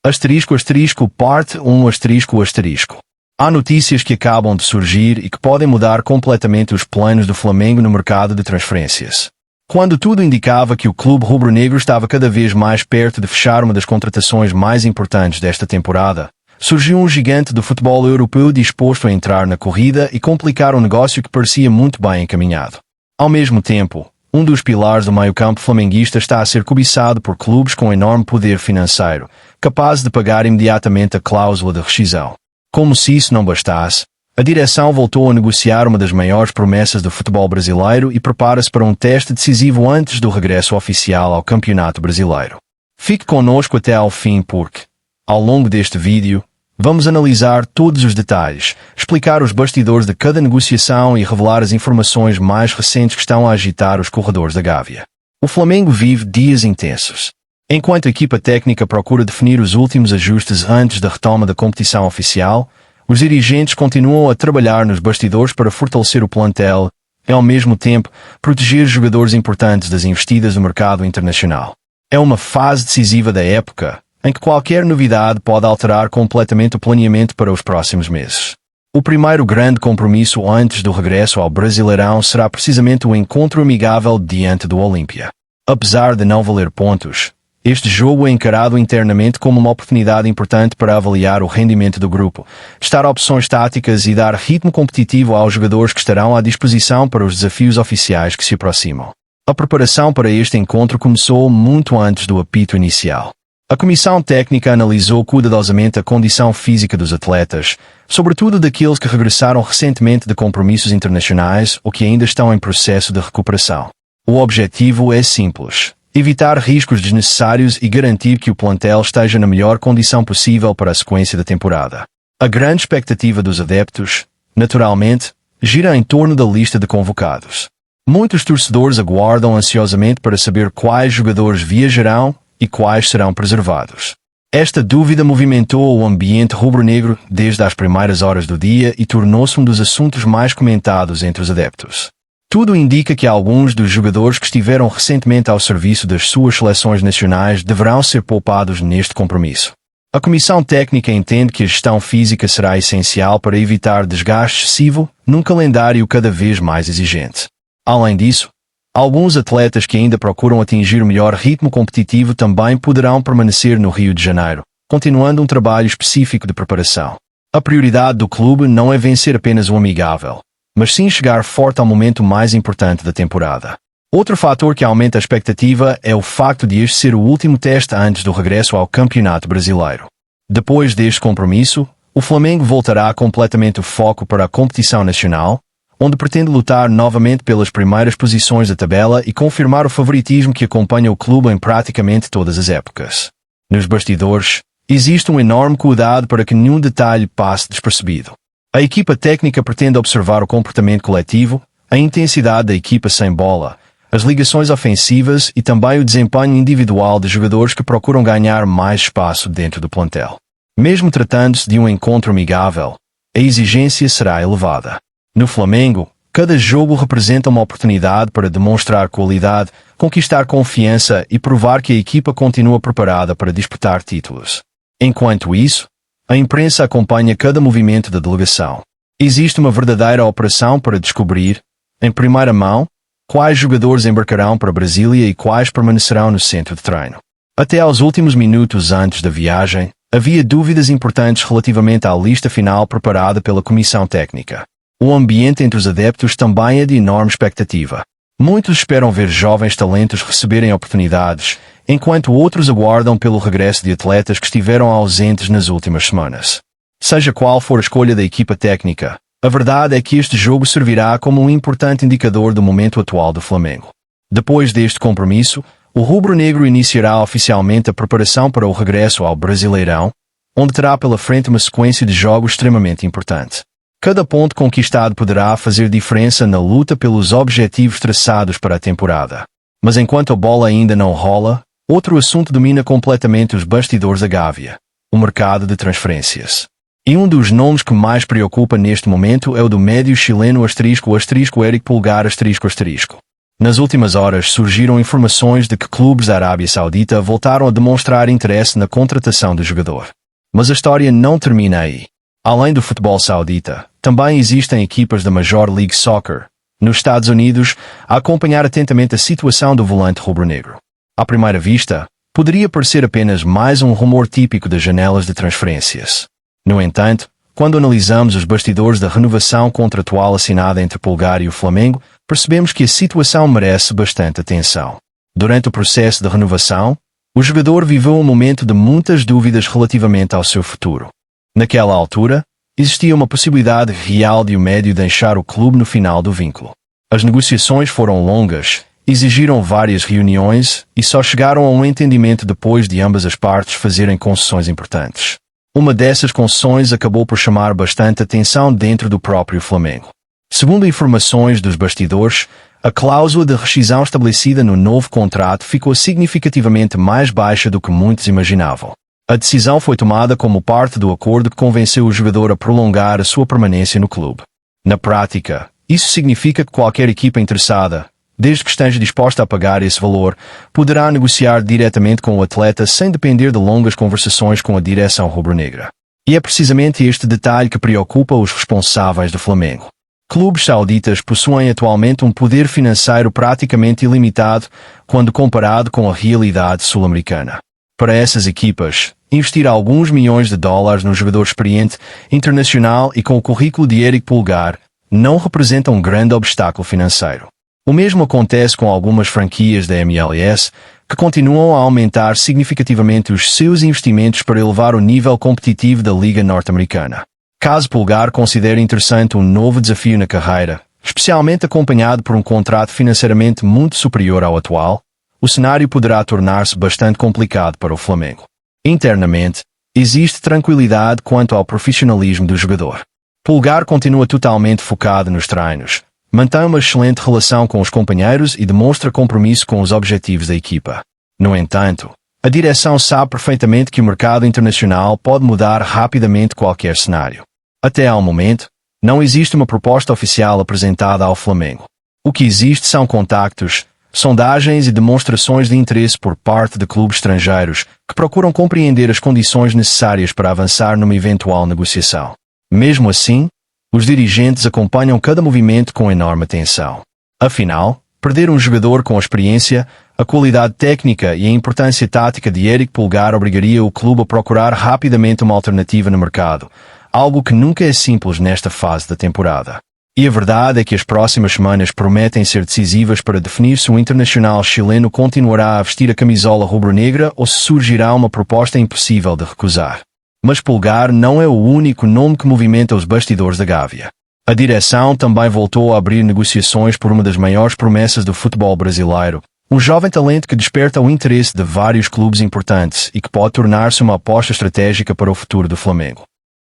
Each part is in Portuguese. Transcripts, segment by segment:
Asterisco, asterisco, parte 1, asterisco, asterisco. Há notícias que acabam de surgir e que podem mudar completamente os planos do Flamengo no mercado de transferências. Quando tudo indicava que o clube rubro-negro estava cada vez mais perto de fechar uma das contratações mais importantes desta temporada, surgiu um gigante do futebol europeu disposto a entrar na corrida e complicar um negócio que parecia muito bem encaminhado. Ao mesmo tempo, um dos pilares do meio-campo flamenguista está a ser cobiçado por clubes com enorme poder financeiro, capazes de pagar imediatamente a cláusula de rescisão. Como se isso não bastasse, a direção voltou a negociar uma das maiores promessas do futebol brasileiro e prepara-se para um teste decisivo antes do regresso oficial ao Campeonato Brasileiro. Fique conosco até ao fim porque, ao longo deste vídeo, vamos analisar todos os detalhes, explicar os bastidores de cada negociação e revelar as informações mais recentes que estão a agitar os corredores da Gávea. O Flamengo vive dias intensos. Enquanto a equipa técnica procura definir os últimos ajustes antes da retoma da competição oficial, os dirigentes continuam a trabalhar nos bastidores para fortalecer o plantel e, ao mesmo tempo, proteger jogadores importantes das investidas do mercado internacional. É uma fase decisiva da época, em que qualquer novidade pode alterar completamente o planeamento para os próximos meses. O primeiro grande compromisso antes do regresso ao Brasileirão será precisamente o encontro amigável diante do Olímpia. Apesar de não valer pontos, este jogo é encarado internamente como uma oportunidade importante para avaliar o rendimento do grupo, testar opções táticas e dar ritmo competitivo aos jogadores que estarão à disposição para os desafios oficiais que se aproximam. A preparação para este encontro começou muito antes do apito inicial. A comissão técnica analisou cuidadosamente a condição física dos atletas, sobretudo daqueles que regressaram recentemente de compromissos internacionais ou que ainda estão em processo de recuperação. O objetivo é simples: evitar riscos desnecessários e garantir que o plantel esteja na melhor condição possível para a sequência da temporada. A grande expectativa dos adeptos, naturalmente, gira em torno da lista de convocados. Muitos torcedores aguardam ansiosamente para saber quais jogadores viajarão e quais serão preservados. Esta dúvida movimentou o ambiente rubro-negro desde as primeiras horas do dia e tornou-se um dos assuntos mais comentados entre os adeptos. Tudo indica que alguns dos jogadores que estiveram recentemente ao serviço das suas seleções nacionais deverão ser poupados neste compromisso. A comissão técnica entende que a gestão física será essencial para evitar desgaste excessivo num calendário cada vez mais exigente. Além disso, alguns atletas que ainda procuram atingir o melhor ritmo competitivo também poderão permanecer no Rio de Janeiro, continuando um trabalho específico de preparação. A prioridade do clube não é vencer apenas o amigável, mas sim chegar forte ao momento mais importante da temporada. Outro fator que aumenta a expectativa é o facto de este ser o último teste antes do regresso ao Campeonato Brasileiro. Depois deste compromisso, o Flamengo voltará completamente o foco para a competição nacional, onde pretende lutar novamente pelas primeiras posições da tabela e confirmar o favoritismo que acompanha o clube em praticamente todas as épocas. Nos bastidores, existe um enorme cuidado para que nenhum detalhe passe despercebido. A equipa técnica pretende observar o comportamento coletivo, a intensidade da equipa sem bola, as ligações ofensivas e também o desempenho individual de jogadores que procuram ganhar mais espaço dentro do plantel. Mesmo tratando-se de um encontro amigável, a exigência será elevada. No Flamengo, cada jogo representa uma oportunidade para demonstrar qualidade, conquistar confiança e provar que a equipa continua preparada para disputar títulos. Enquanto isso, a imprensa acompanha cada movimento da delegação. Existe uma verdadeira operação para descobrir, em primeira mão, quais jogadores embarcarão para Brasília e quais permanecerão no centro de treino. Até aos últimos minutos antes da viagem, havia dúvidas importantes relativamente à lista final preparada pela comissão técnica. O ambiente entre os adeptos também é de enorme expectativa. Muitos esperam ver jovens talentos receberem oportunidades, enquanto outros aguardam pelo regresso de atletas que estiveram ausentes nas últimas semanas. Seja qual for a escolha da equipa técnica, a verdade é que este jogo servirá como um importante indicador do momento atual do Flamengo. Depois deste compromisso, o rubro-negro iniciará oficialmente a preparação para o regresso ao Brasileirão, onde terá pela frente uma sequência de jogos extremamente importante. Cada ponto conquistado poderá fazer diferença na luta pelos objetivos traçados para a temporada. Mas enquanto a bola ainda não rola, outro assunto domina completamente os bastidores da Gávea: o mercado de transferências. E um dos nomes que mais preocupa neste momento é o do médio chileno *** Eric Pulgar ***. Nas últimas horas surgiram informações de que clubes da Arábia Saudita voltaram a demonstrar interesse na contratação do jogador. Mas a história não termina aí. Além do futebol saudita, também existem equipas da Major League Soccer, nos Estados Unidos, a acompanhar atentamente a situação do volante rubro-negro. À primeira vista, poderia parecer apenas mais um rumor típico das janelas de transferências. No entanto, quando analisamos os bastidores da renovação contratual assinada entre Pulgar e o Flamengo, percebemos que a situação merece bastante atenção. Durante o processo de renovação, o jogador viveu um momento de muitas dúvidas relativamente ao seu futuro. Naquela altura, existia uma possibilidade real de o médio deixar o clube no final do vínculo. As negociações foram longas, exigiram várias reuniões e só chegaram a um entendimento depois de ambas as partes fazerem concessões importantes. Uma dessas concessões acabou por chamar bastante atenção dentro do próprio Flamengo. Segundo informações dos bastidores, a cláusula de rescisão estabelecida no novo contrato ficou significativamente mais baixa do que muitos imaginavam. A decisão foi tomada como parte do acordo que convenceu o jogador a prolongar a sua permanência no clube. Na prática, isso significa que qualquer equipa interessada, desde que esteja disposta a pagar esse valor, poderá negociar diretamente com o atleta sem depender de longas conversações com a direção rubro-negra. E é precisamente este detalhe que preocupa os responsáveis do Flamengo. Clubes sauditas possuem atualmente um poder financeiro praticamente ilimitado quando comparado com a realidade sul-americana. Para essas equipas, investir alguns milhões de dólares num jogador experiente, internacional e com o currículo de Eric Pulgar não representa um grande obstáculo financeiro. O mesmo acontece com algumas franquias da MLS, que continuam a aumentar significativamente os seus investimentos para elevar o nível competitivo da Liga Norte-Americana. Caso Pulgar considere interessante um novo desafio na carreira, especialmente acompanhado por um contrato financeiramente muito superior ao atual, o cenário poderá tornar-se bastante complicado para o Flamengo. Internamente, existe tranquilidade quanto ao profissionalismo do jogador. Pulgar continua totalmente focado nos treinos, mantém uma excelente relação com os companheiros e demonstra compromisso com os objetivos da equipa. No entanto, a direção sabe perfeitamente que o mercado internacional pode mudar rapidamente qualquer cenário. Até ao momento, não existe uma proposta oficial apresentada ao Flamengo. O que existe são contactos, sondagens e demonstrações de interesse por parte de clubes estrangeiros que procuram compreender as condições necessárias para avançar numa eventual negociação. Mesmo assim, os dirigentes acompanham cada movimento com enorme atenção. Afinal, perder um jogador com a experiência, a qualidade técnica e a importância tática de Eric Pulgar obrigaria o clube a procurar rapidamente uma alternativa no mercado, algo que nunca é simples nesta fase da temporada. E a verdade é que as próximas semanas prometem ser decisivas para definir se o internacional chileno continuará a vestir a camisola rubro-negra ou se surgirá uma proposta impossível de recusar. Mas Pulgar não é o único nome que movimenta os bastidores da Gávea. A direção também voltou a abrir negociações por uma das maiores promessas do futebol brasileiro, um jovem talento que desperta o interesse de vários clubes importantes e que pode tornar-se uma aposta estratégica para o futuro do Flamengo.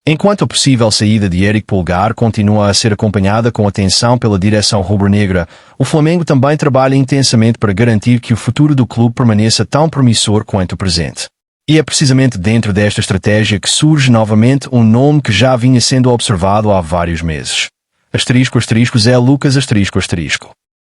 Enquanto a possível saída de Eric Pulgar continua a ser acompanhada com atenção pela direção rubro-negra, o Flamengo também trabalha intensamente para garantir que o futuro do clube permaneça tão promissor quanto o presente. E é precisamente dentro desta estratégia que surge novamente um nome que já vinha sendo observado há vários meses. Zé Lucas.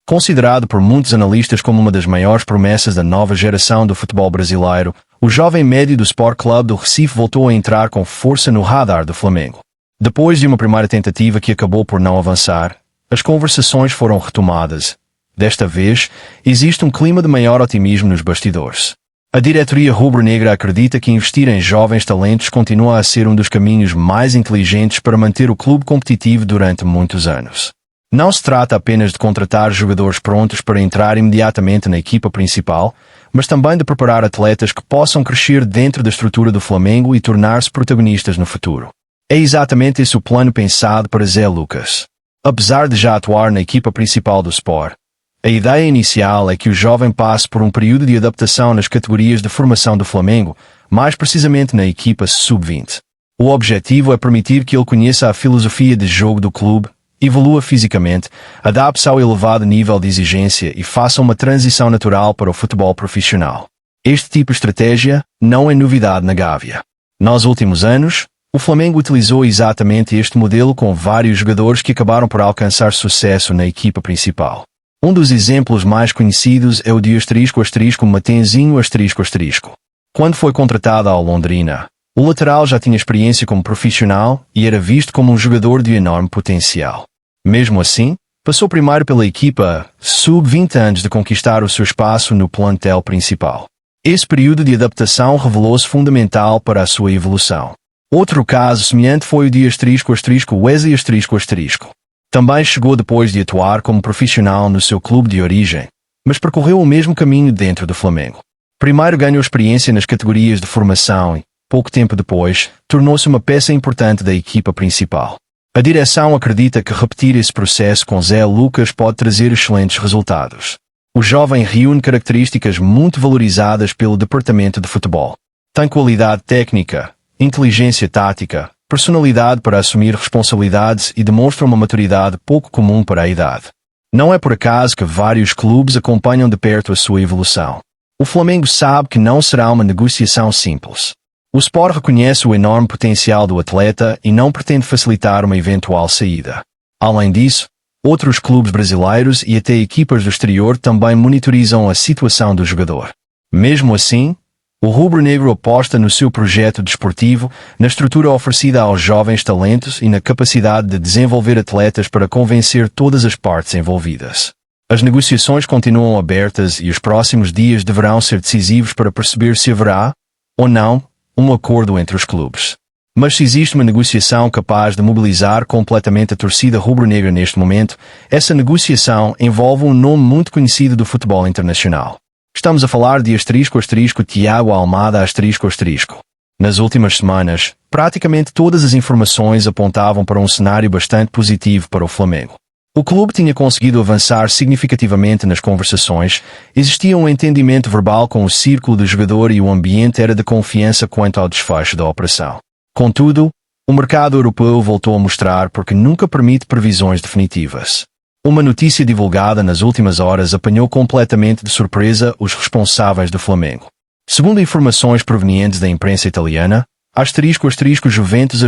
Considerado por muitos analistas como uma das maiores promessas da nova geração do futebol brasileiro, o jovem médio do Sport Clube do Recife voltou a entrar com força no radar do Flamengo. Depois de uma primeira tentativa que acabou por não avançar, as conversações foram retomadas. Desta vez, existe um clima de maior otimismo nos bastidores. A diretoria rubro-negra acredita que investir em jovens talentos continua a ser um dos caminhos mais inteligentes para manter o clube competitivo durante muitos anos. Não se trata apenas de contratar jogadores prontos para entrar imediatamente na equipa principal, mas também de preparar atletas que possam crescer dentro da estrutura do Flamengo e tornar-se protagonistas no futuro. É exatamente esse o plano pensado para Zé Lucas. Apesar de já atuar na equipa principal do Sport, a ideia inicial é que o jovem passe por um período de adaptação nas categorias de formação do Flamengo, mais precisamente na equipa sub-20. O objetivo é permitir que ele conheça a filosofia de jogo do clube, evolua fisicamente, adapte-se ao elevado nível de exigência e faça uma transição natural para o futebol profissional. Este tipo de estratégia não é novidade na Gávea. Nos últimos anos, o Flamengo utilizou exatamente este modelo com vários jogadores que acabaram por alcançar sucesso na equipa principal. Um dos exemplos mais conhecidos é o de *Matenzinho*. Quando foi contratado ao Londrina, o lateral já tinha experiência como profissional e era visto como um jogador de enorme potencial. Mesmo assim, passou primeiro pela equipa sub-20 antes de conquistar o seu espaço no plantel principal. Esse período de adaptação revelou-se fundamental para a sua evolução. Outro caso semelhante foi o de Wesley *. Também chegou depois de atuar como profissional no seu clube de origem, mas percorreu o mesmo caminho dentro do Flamengo. Primeiro ganhou experiência nas categorias de formação e, pouco tempo depois, tornou-se uma peça importante da equipa principal. A direção acredita que repetir esse processo com Zé Lucas pode trazer excelentes resultados. O jovem reúne características muito valorizadas pelo departamento de futebol. Tem qualidade técnica, inteligência tática, personalidade para assumir responsabilidades e demonstra uma maturidade pouco comum para a idade. Não é por acaso que vários clubes acompanham de perto a sua evolução. O Flamengo sabe que não será uma negociação simples. O Sport reconhece o enorme potencial do atleta e não pretende facilitar uma eventual saída. Além disso, outros clubes brasileiros e até equipas do exterior também monitorizam a situação do jogador. Mesmo assim, o rubro-negro aposta no seu projeto desportivo, na estrutura oferecida aos jovens talentos e na capacidade de desenvolver atletas para convencer todas as partes envolvidas. As negociações continuam abertas e os próximos dias deverão ser decisivos para perceber se haverá, ou não, um acordo entre os clubes. Mas se existe uma negociação capaz de mobilizar completamente a torcida rubro-negra neste momento, essa negociação envolve um nome muito conhecido do futebol internacional. Estamos a falar de *Thiago Almada *. Nas últimas semanas, praticamente todas as informações apontavam para um cenário bastante positivo para o Flamengo. O clube tinha conseguido avançar significativamente nas conversações, existia um entendimento verbal com o círculo do jogador e o ambiente era de confiança quanto ao desfecho da operação. Contudo, o mercado europeu voltou a mostrar porque nunca permite previsões definitivas. Uma notícia divulgada nas últimas horas apanhou completamente de surpresa os responsáveis do Flamengo. Segundo informações provenientes da imprensa italiana, *Juventus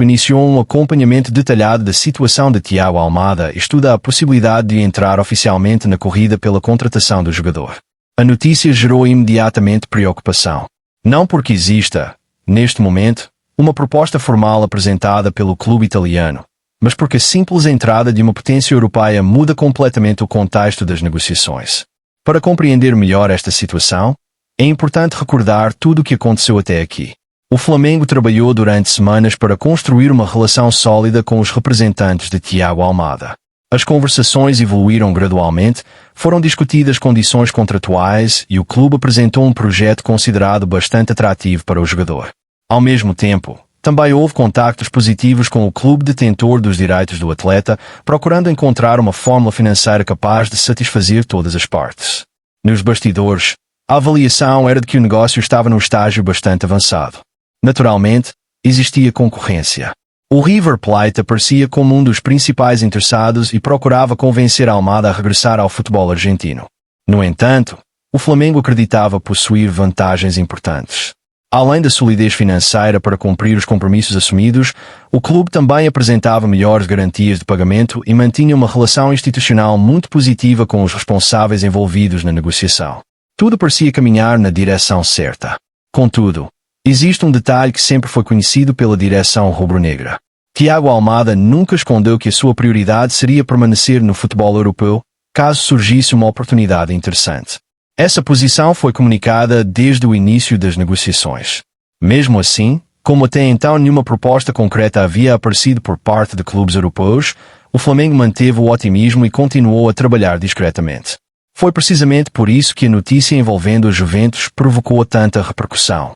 iniciou um acompanhamento detalhado da situação de Thiago Almada e estuda a possibilidade de entrar oficialmente na corrida pela contratação do jogador. A notícia gerou imediatamente preocupação. Não porque exista, neste momento, uma proposta formal apresentada pelo clube italiano, mas porque a simples entrada de uma potência europeia muda completamente o contexto das negociações. Para compreender melhor esta situação, é importante recordar tudo o que aconteceu até aqui. O Flamengo trabalhou durante semanas para construir uma relação sólida com os representantes de Thiago Almada. As conversações evoluíram gradualmente, foram discutidas condições contratuais e o clube apresentou um projeto considerado bastante atrativo para o jogador. Ao mesmo tempo, também houve contactos positivos com o clube detentor dos direitos do atleta, procurando encontrar uma fórmula financeira capaz de satisfazer todas as partes. Nos bastidores, a avaliação era de que o negócio estava num estágio bastante avançado. Naturalmente, existia concorrência. O River Plate aparecia como um dos principais interessados e procurava convencer Almada a regressar ao futebol argentino. No entanto, o Flamengo acreditava possuir vantagens importantes. Além da solidez financeira para cumprir os compromissos assumidos, o clube também apresentava melhores garantias de pagamento e mantinha uma relação institucional muito positiva com os responsáveis envolvidos na negociação. Tudo parecia caminhar na direção certa. Contudo, existe um detalhe que sempre foi conhecido pela direção rubro-negra. Thiago Almada nunca escondeu que a sua prioridade seria permanecer no futebol europeu, caso surgisse uma oportunidade interessante. Essa posição foi comunicada desde o início das negociações. Mesmo assim, como até então nenhuma proposta concreta havia aparecido por parte de clubes europeus, o Flamengo manteve o otimismo e continuou a trabalhar discretamente. Foi precisamente por isso que a notícia envolvendo a Juventus provocou tanta repercussão.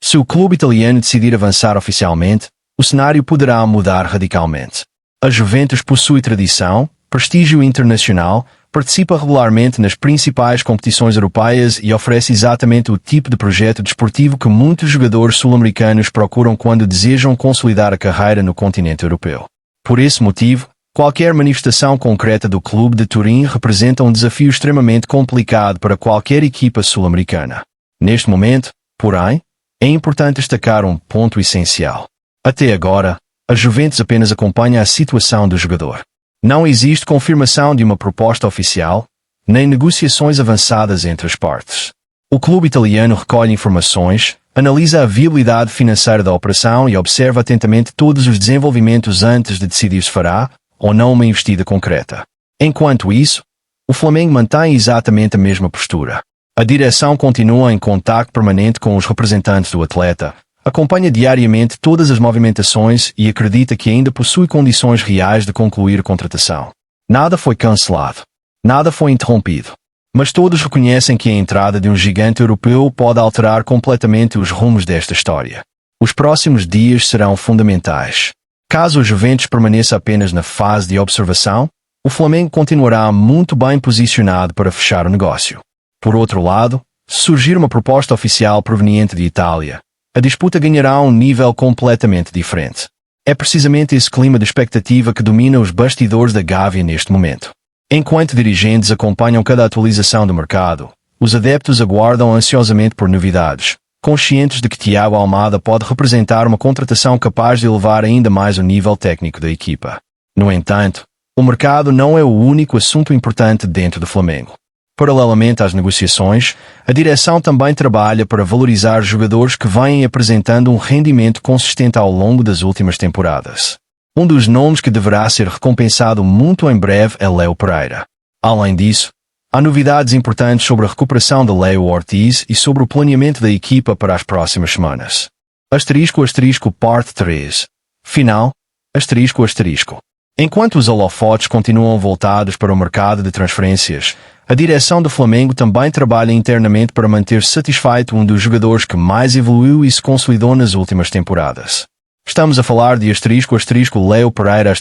Se o clube italiano decidir avançar oficialmente, o cenário poderá mudar radicalmente. A Juventus possui tradição, prestígio internacional, participa regularmente nas principais competições europeias e oferece exatamente o tipo de projeto desportivo que muitos jogadores sul-americanos procuram quando desejam consolidar a carreira no continente europeu. Por esse motivo, qualquer manifestação concreta do clube de Turim representa um desafio extremamente complicado para qualquer equipa sul-americana. Neste momento, porém, é importante destacar um ponto essencial. Até agora, a Juventus apenas acompanha a situação do jogador. Não existe confirmação de uma proposta oficial, nem negociações avançadas entre as partes. O clube italiano recolhe informações, analisa a viabilidade financeira da operação e observa atentamente todos os desenvolvimentos antes de decidir se fará ou não uma investida concreta. Enquanto isso, o Flamengo mantém exatamente a mesma postura. A direção continua em contacto permanente com os representantes do atleta, acompanha diariamente todas as movimentações e acredita que ainda possui condições reais de concluir a contratação. Nada foi cancelado. Nada foi interrompido. Mas todos reconhecem que a entrada de um gigante europeu pode alterar completamente os rumos desta história. Os próximos dias serão fundamentais. Caso o Juventus permaneça apenas na fase de observação, o Flamengo continuará muito bem posicionado para fechar o negócio. Por outro lado, se surgir uma proposta oficial proveniente de Itália, a disputa ganhará um nível completamente diferente. É precisamente esse clima de expectativa que domina os bastidores da Gávea neste momento. Enquanto dirigentes acompanham cada atualização do mercado, os adeptos aguardam ansiosamente por novidades, conscientes de que Thiago Almada pode representar uma contratação capaz de elevar ainda mais o nível técnico da equipa. No entanto, o mercado não é o único assunto importante dentro do Flamengo. Paralelamente às negociações, a direção também trabalha para valorizar jogadores que vêm apresentando um rendimento consistente ao longo das últimas temporadas. Um dos nomes que deverá ser recompensado muito em breve é Léo Pereira. Além disso, há novidades importantes sobre a recuperação de Léo Ortiz e sobre o planeamento da equipa para as próximas semanas. Parte 3. Final. Enquanto os holofotes continuam voltados para o mercado de transferências, a direção do Flamengo também trabalha internamente para manter-se satisfeito um dos jogadores que mais evoluiu e se consolidou nas últimas temporadas. Estamos a falar de Léo Pereira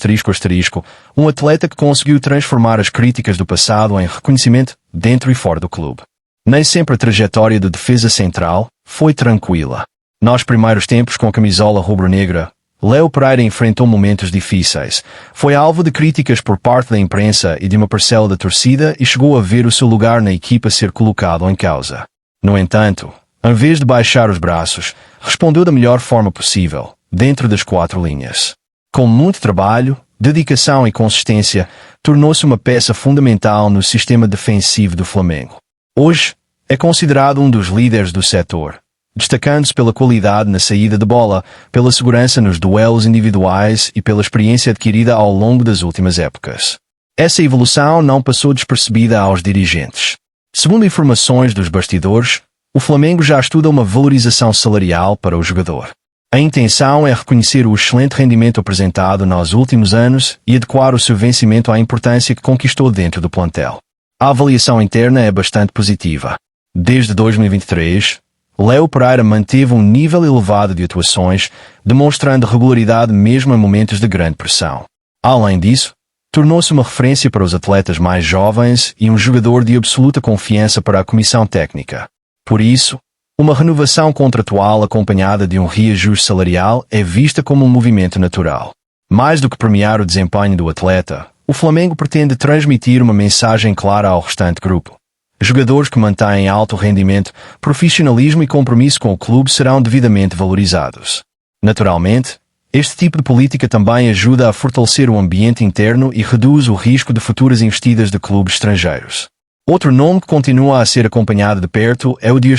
um atleta que conseguiu transformar as críticas do passado em reconhecimento dentro e fora do clube. Nem sempre a trajetória do defesa central foi tranquila. Nos primeiros tempos com a camisola rubro-negra, Léo Pereira enfrentou momentos difíceis, foi alvo de críticas por parte da imprensa e de uma parcela da torcida e chegou a ver o seu lugar na equipa ser colocado em causa. No entanto, em vez de baixar os braços, respondeu da melhor forma possível, dentro das 4 linhas. Com muito trabalho, dedicação e consistência, tornou-se uma peça fundamental no sistema defensivo do Flamengo. Hoje, é considerado um dos líderes do setor, destacando-se pela qualidade na saída de bola, pela segurança nos duelos individuais e pela experiência adquirida ao longo das últimas épocas. Essa evolução não passou despercebida aos dirigentes. Segundo informações dos bastidores, o Flamengo já estuda uma valorização salarial para o jogador. A intenção é reconhecer o excelente rendimento apresentado nos últimos anos e adequar o seu vencimento à importância que conquistou dentro do plantel. A avaliação interna é bastante positiva. Desde 2023, Léo Pereira manteve um nível elevado de atuações, demonstrando regularidade mesmo em momentos de grande pressão. Além disso, tornou-se uma referência para os atletas mais jovens e um jogador de absoluta confiança para a comissão técnica. Por isso, uma renovação contratual acompanhada de um reajuste salarial é vista como um movimento natural. Mais do que premiar o desempenho do atleta, o Flamengo pretende transmitir uma mensagem clara ao restante grupo. Jogadores que mantêm alto rendimento, profissionalismo e compromisso com o clube serão devidamente valorizados. Naturalmente, este tipo de política também ajuda a fortalecer o ambiente interno e reduz o risco de futuras investidas de clubes estrangeiros. Outro nome que continua a ser acompanhado de perto é o de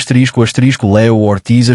Léo Ortiz.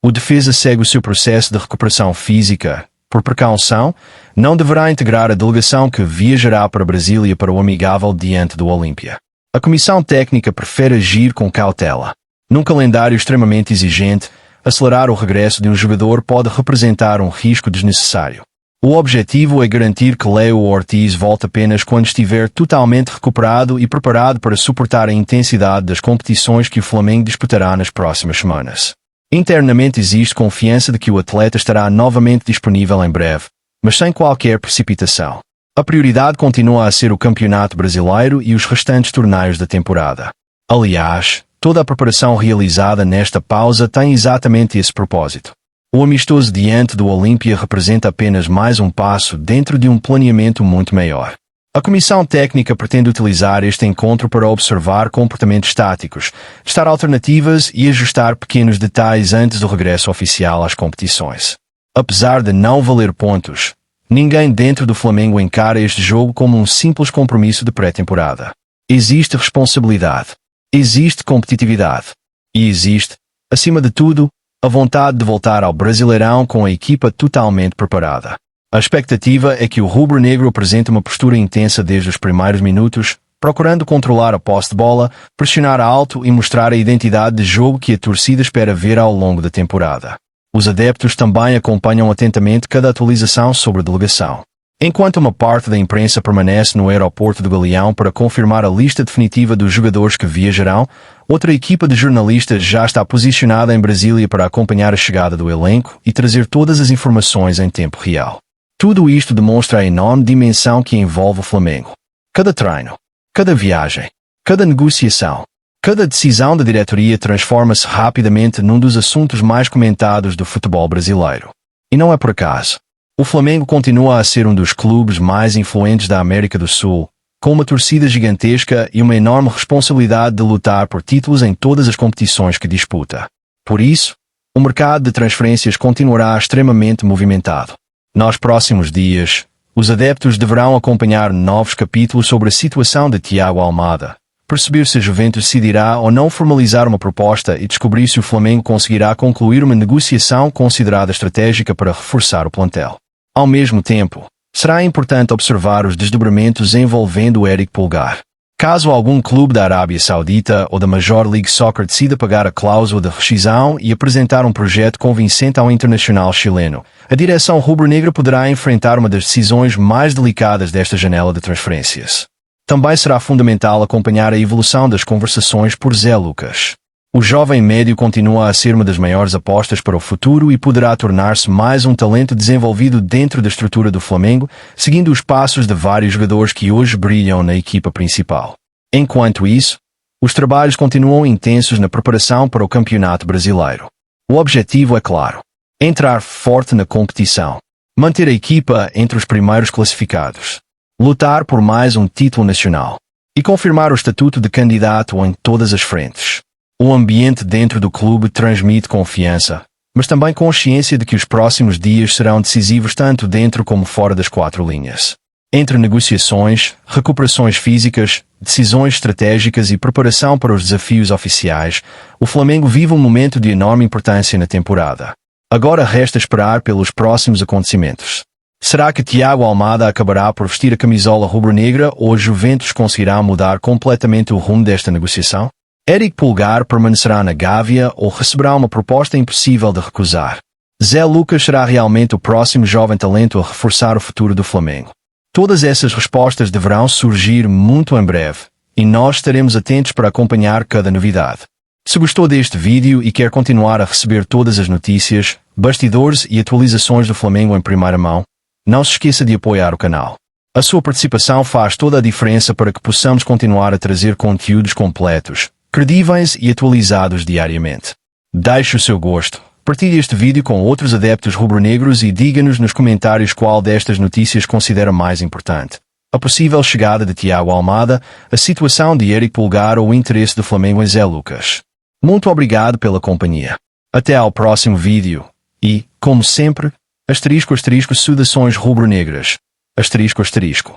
O defesa segue o seu processo de recuperação física. Por precaução, não deverá integrar a delegação que viajará para Brasília para o amigável diante do Olímpia. A comissão técnica prefere agir com cautela. Num calendário extremamente exigente, acelerar o regresso de um jogador pode representar um risco desnecessário. O objetivo é garantir que Léo Ortiz volte apenas quando estiver totalmente recuperado e preparado para suportar a intensidade das competições que o Flamengo disputará nas próximas semanas. Internamente existe confiança de que o atleta estará novamente disponível em breve, mas sem qualquer precipitação. A prioridade continua a ser o Campeonato Brasileiro e os restantes torneios da temporada. Aliás, toda a preparação realizada nesta pausa tem exatamente esse propósito. O amistoso diante do Olímpia representa apenas mais um passo dentro de um planeamento muito maior. A comissão técnica pretende utilizar este encontro para observar comportamentos táticos, testar alternativas e ajustar pequenos detalhes antes do regresso oficial às competições. Apesar de não valer pontos, Ninguém dentro do Flamengo encara este jogo como um simples compromisso de pré-temporada. Existe responsabilidade, existe competitividade e existe, acima de tudo, a vontade de voltar ao Brasileirão com a equipa totalmente preparada. A expectativa é que o rubro-negro apresente uma postura intensa desde os primeiros minutos, procurando controlar a posse de bola, pressionar alto e mostrar a identidade de jogo que a torcida espera ver ao longo da temporada. Os adeptos também acompanham atentamente cada atualização sobre a delegação. Enquanto uma parte da imprensa permanece no aeroporto do Galeão para confirmar a lista definitiva dos jogadores que viajarão, outra equipa de jornalistas já está posicionada em Brasília para acompanhar a chegada do elenco e trazer todas as informações em tempo real. Tudo isto demonstra a enorme dimensão que envolve o Flamengo. Cada treino, cada viagem, cada negociação, cada decisão da diretoria transforma-se rapidamente num dos assuntos mais comentados do futebol brasileiro. E não é por acaso. O Flamengo continua a ser um dos clubes mais influentes da América do Sul, com uma torcida gigantesca e uma enorme responsabilidade de lutar por títulos em todas as competições que disputa. Por isso, o mercado de transferências continuará extremamente movimentado. Nos próximos dias, os adeptos deverão acompanhar novos capítulos sobre a situação de Thiago Almada, perceber se a Juventus decidirá ou não formalizar uma proposta e descobrir se o Flamengo conseguirá concluir uma negociação considerada estratégica para reforçar o plantel. Ao mesmo tempo, será importante observar os desdobramentos envolvendo o Eric Pulgar. Caso algum clube da Arábia Saudita ou da Major League Soccer decida pagar a cláusula de rescisão e apresentar um projeto convincente ao internacional chileno, a direção rubro-negra poderá enfrentar uma das decisões mais delicadas desta janela de transferências. Também será fundamental acompanhar a evolução das conversações por Zé Lucas. O jovem médio continua a ser uma das maiores apostas para o futuro e poderá tornar-se mais um talento desenvolvido dentro da estrutura do Flamengo, seguindo os passos de vários jogadores que hoje brilham na equipa principal. Enquanto isso, os trabalhos continuam intensos na preparação para o Campeonato Brasileiro. O objetivo é claro: entrar forte na competição, manter a equipa entre os primeiros classificados, lutar por mais um título nacional e confirmar o estatuto de candidato em todas as frentes. O ambiente dentro do clube transmite confiança, mas também consciência de que os próximos dias serão decisivos tanto dentro como fora das quatro linhas. Entre negociações, recuperações físicas, decisões estratégicas e preparação para os desafios oficiais, o Flamengo vive um momento de enorme importância na temporada. Agora resta esperar pelos próximos acontecimentos. Será que Thiago Almada acabará por vestir a camisola rubro-negra ou a Juventus conseguirá mudar completamente o rumo desta negociação? Eric Pulgar permanecerá na Gávea ou receberá uma proposta impossível de recusar? Zé Lucas será realmente o próximo jovem talento a reforçar o futuro do Flamengo? Todas essas respostas deverão surgir muito em breve, e nós estaremos atentos para acompanhar cada novidade. Se gostou deste vídeo e quer continuar a receber todas as notícias, bastidores e atualizações do Flamengo em primeira mão, não se esqueça de apoiar o canal. A sua participação faz toda a diferença para que possamos continuar a trazer conteúdos completos, credíveis e atualizados diariamente. Deixe o seu gosto, partilhe este vídeo com outros adeptos rubro-negros e diga-nos nos comentários qual destas notícias considera mais importante: a possível chegada de Thiago Almada, a situação de Eric Pulgar ou o interesse do Flamengo em Zé Lucas. Muito obrigado pela companhia. Até ao próximo vídeo e, como sempre, ***, saudações rubro-negras. ***.